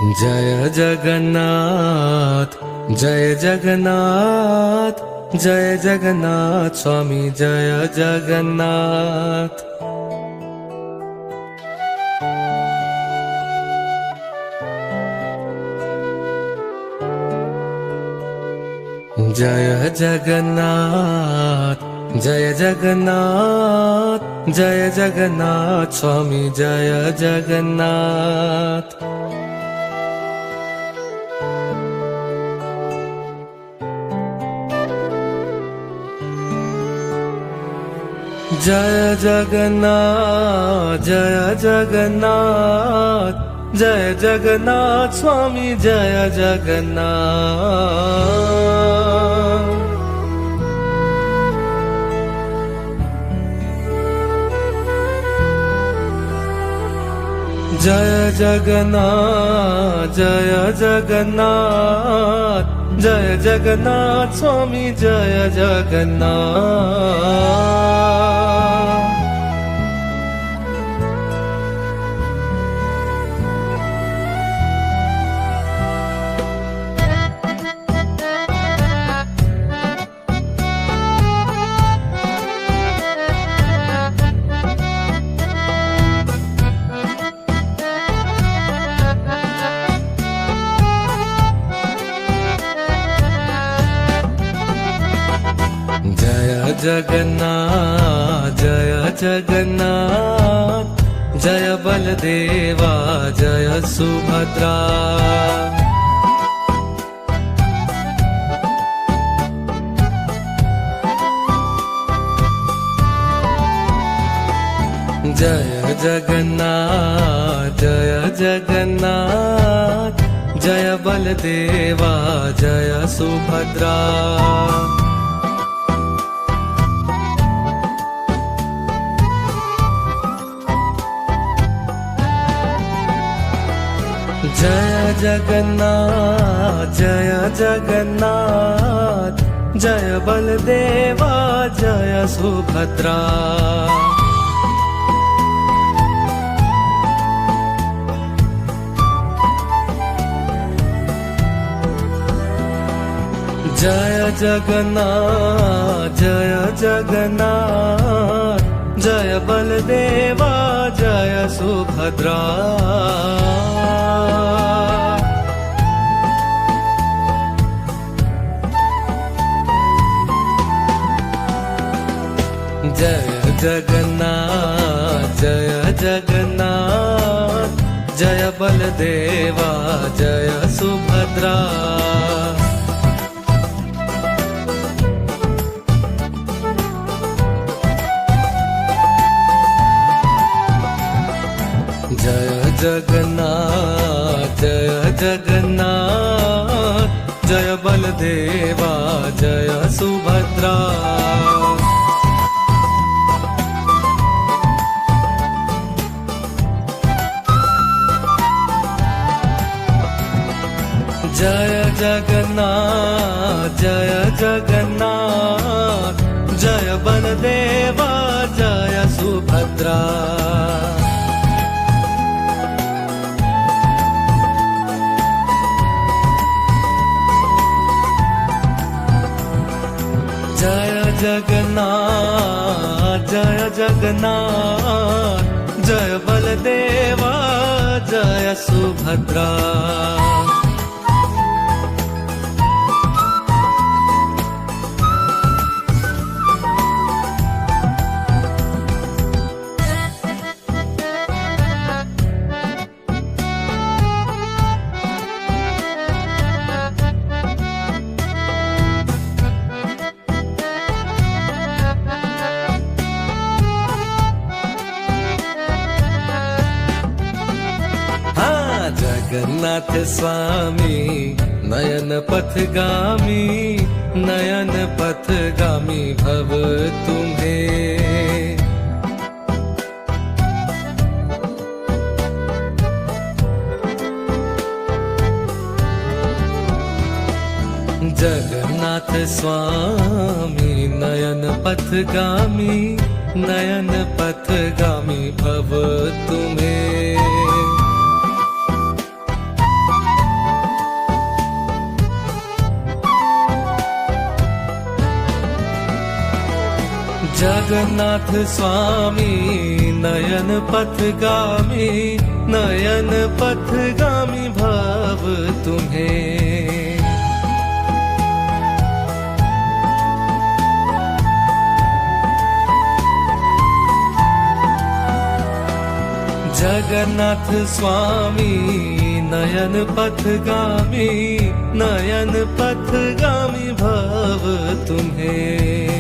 जय जगन्नाथ जय जगन्नाथ जय जगन्नाथ स्वामी जय जगन्नाथ। जय जगन्नाथ जय जगन्नाथ जय जगन्नाथ स्वामी जय जगन्नाथ। जय जगन्नाथ जय जगन्नाथ जय जगन्नाथ स्वामी जय जगन्नाथ। जय जगन्नाथ जय जगन्नाथ जय जगन्नाथ स्वामी जय जगन्नाथ। जय जगन्नाथ जय जगन्नाथ जय बलदेवा जय सुभद्रा। जय जगन्नाथ जय जगन्नाथ जय बलदेवा जय सुभद्रा। जय जगन्नाथ जय जगन्नाथ जय बलदेवा जय सुभद्रा। जय जगन्नाथ जय जगन्नाथ जय बलदेवा जय सुभद्रा। जय जगन्नाथ जय जगन्नाथ जय बलदेवा जय सुभद्रा। जय जगन्नाथ जय जगन्नाथ जय बलदेवा जय सुभद्रा। जय जगन्नाथ जय जगन्नाथ जय बलदेवा जय सुभद्रा। जय जगन्नाथ जय जगन्नाथ जय बलदेवा जय सुभद्रा। जगन्नाथ स्वामी नयन पथगामी नयन पथगामी भव तुम्हें। जगन्नाथ स्वामी नयन पथगामी नयन पथगामी भव तुम्हें। जगन्नाथ स्वामी नयन पथगामी, नयन पथगामी भव तुम्हें। जगन्नाथ स्वामी नयन पथगामी, नयन पथगामी भव तुम्हें।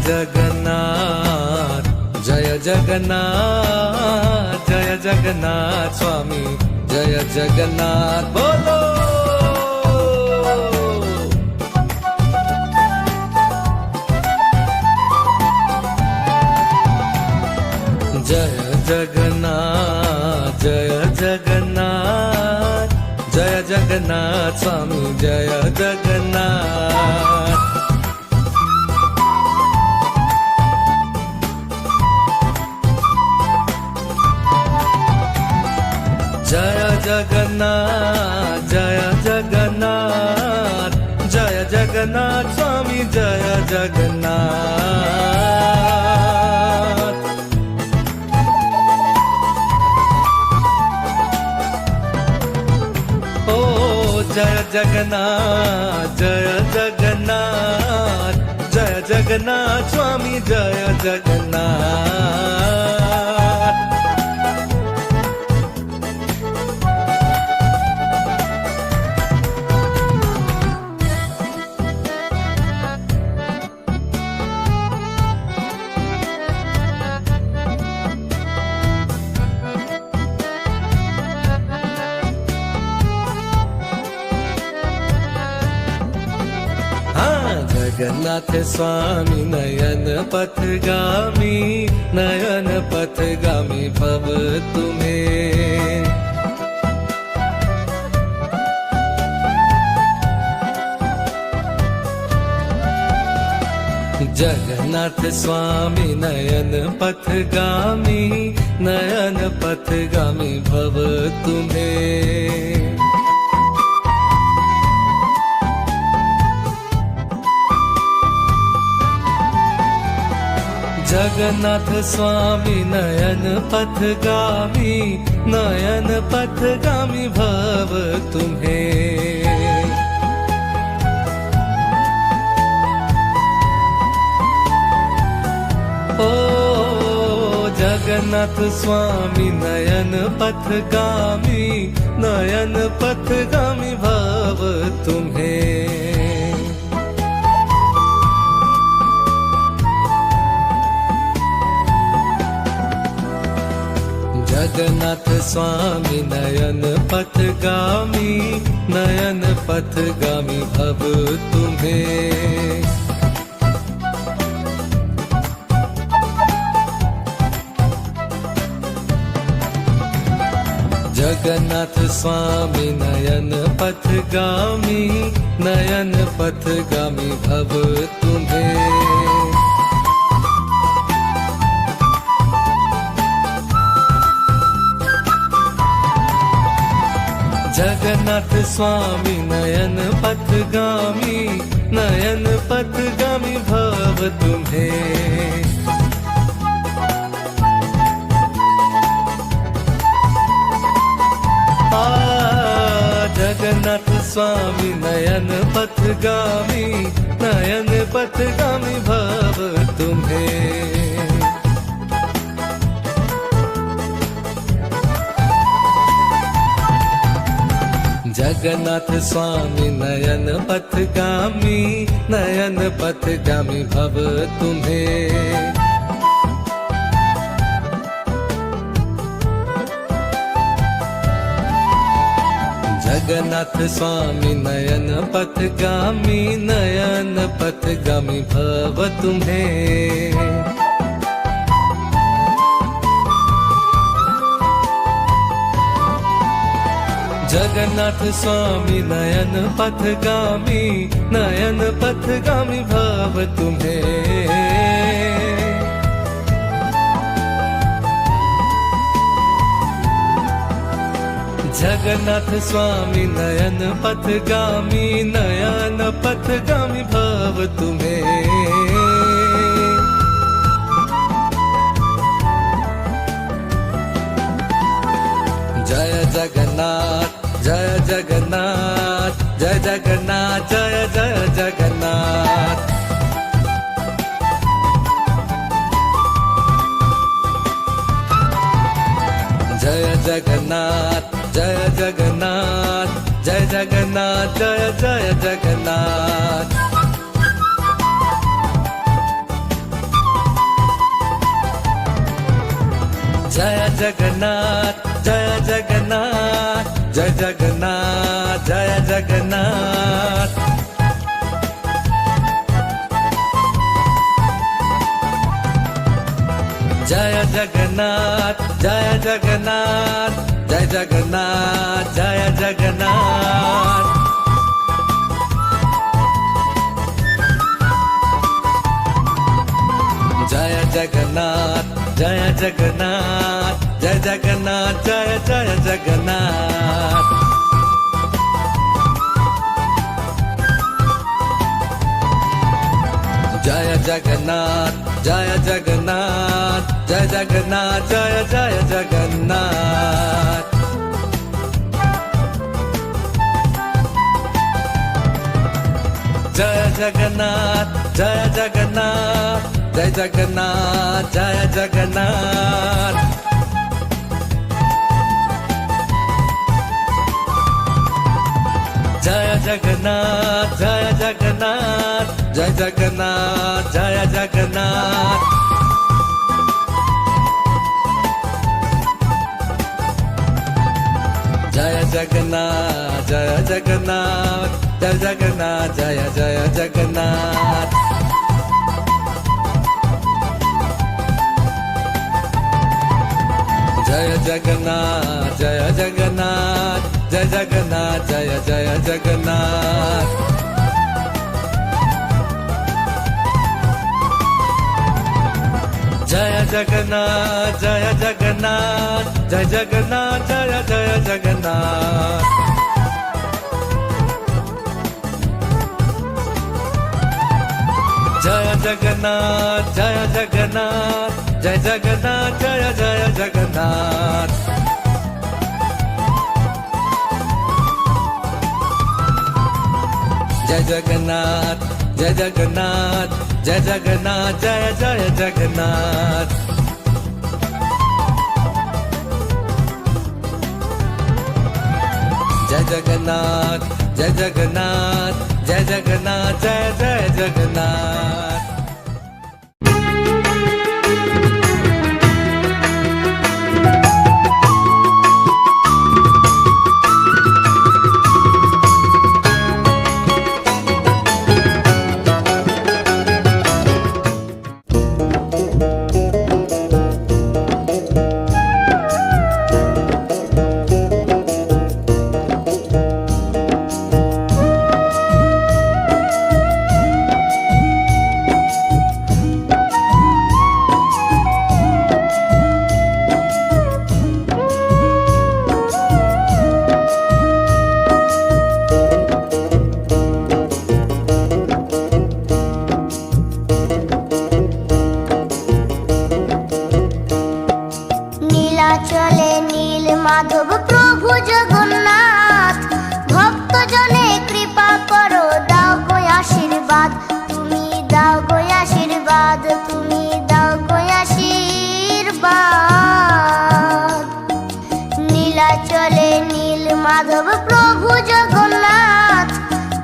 जगन्नाथ जय जगन्नाथ, जय जगन्नाथ स्वामी जय जगन्नाथ बोलो। जय जगन्नाथ जय जगन्नाथ, जय जगन्नाथ स्वामी जय जगन्नाथ। जय जगन्नाथ जय जगन्नाथ, जय जगन्नाथ स्वामी जय जगन्नाथ। ओ जय जगन्नाथ जय जगन्नाथ, जय जगन्नाथ स्वामी जय जगन्नाथ। जगन्नाथ स्वामी नयन पथगामी, नयन पथगामी भव तुम्हें। जगन्नाथ स्वामी नयन पथगामी, नयन पथगामी भव तुम्हें। जगन्नाथ स्वामी नयन पथगामी, नयन पथगामी भव तुम्हें। ओ जगन्नाथ स्वामी नयन पथगामी, नयन पथगामी भव तुम्हें। जगन्नाथ स्वामी नयन पथगामी, नयन पथगामी भव तुम्हें। जगन्नाथ स्वामी नयन पथगामी, नयन पथगामी भव तुम्हें। जगन्नाथ स्वामी नयन पथगामी, नयन पथगामी भव तुम्हें। जगन्नाथ स्वामी नयन पथगामी, नयन पथगामी भव तुम्हें। जगन्नाथ स्वामी नयन पथगामी, नयन पथगामी भव तुम्हें। जगन्नाथ स्वामी नयन पथगामी, नयन पथगामी भव तुम्हें। जगन्नाथ स्वामी नयन पथगामी, नयन पथगामी भव तुम्हें। जगन्नाथ स्वामी नयन पथगामी भव तुम्हें। जय जगन्नाथ जय जगन्नाथ जय जगन्नाथ जय जय जगन्नाथ। जय जगन्नाथ जय जगन्नाथ जय जगन्नाथ जय जय जगन्नाथ। जय जगन्नाथ जय जगन्नाथ जय जगन्नाथ जय जगन्नाथ। जय जगन्नाथ जय जगन्नाथ जय जगन्नाथ जय जगन्नाथ। जय जगन्नाथ जय जगन्नाथ जय जगन्नाथ जय जय जगन्नाथ। जय जगन्नाथ जय जगन्नाथ जय जगन्नाथ जय जय जगन्नाथ। जय जगन्नाथ जय जगन्नाथ जय जगन्नाथ जय जगन्नाथ। जय जगन्नाथ जय जगन्नाथ जय जगन्नाथ जय जगन्नाथ। जय जगन्नाथ जय जगन्नाथ जय जगन्नाथ जय जय जगन्नाथ। जय जगन्नाथ जय जगन्नाथ जय जगन्नाथ जय जय जगन्नाथ। जय जगन्नाथ जय जगन्नाथ जय जगन्नाथ जय जय जगन्नाथ। जय जगन्नाथ जय जगन्नाथ जय जगन्नाथ जय जय जगन्नाथ। जय जगन्नाथ जय जगन्नाथ जय जगन्नाथ जय जय जगन्नाथ। जय जगन्नाथ जय जगन्नाथ जय जगन्नाथ जय जय जगन्नाथ। চলে নীল মাধব প্রভু জগন্নাথ, ভক্ত জনে কৃপা করো, দাও গো আশীর্বাদ, তুমি দাও গো আশীর্বাদ, তুমি দাও গো আশীর্বাদ। নীলাচলে নীল মাধব প্রভু জগন্নাথ,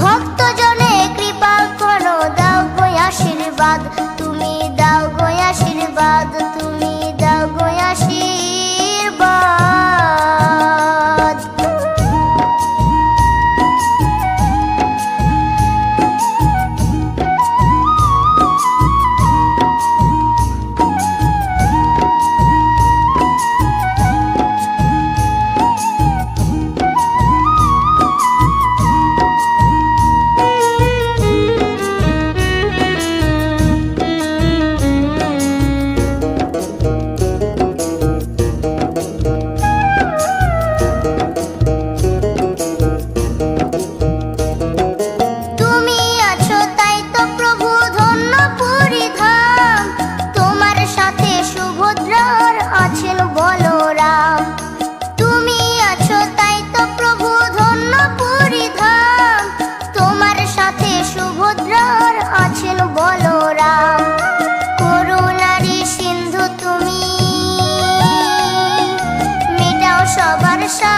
ভক্ত জনে কৃপা করো, দাও গো আশীর্বাদ, তুমি দাও গো আশীর্বাদ, তুমি দাও গো আশীর্বাদ। ভরসা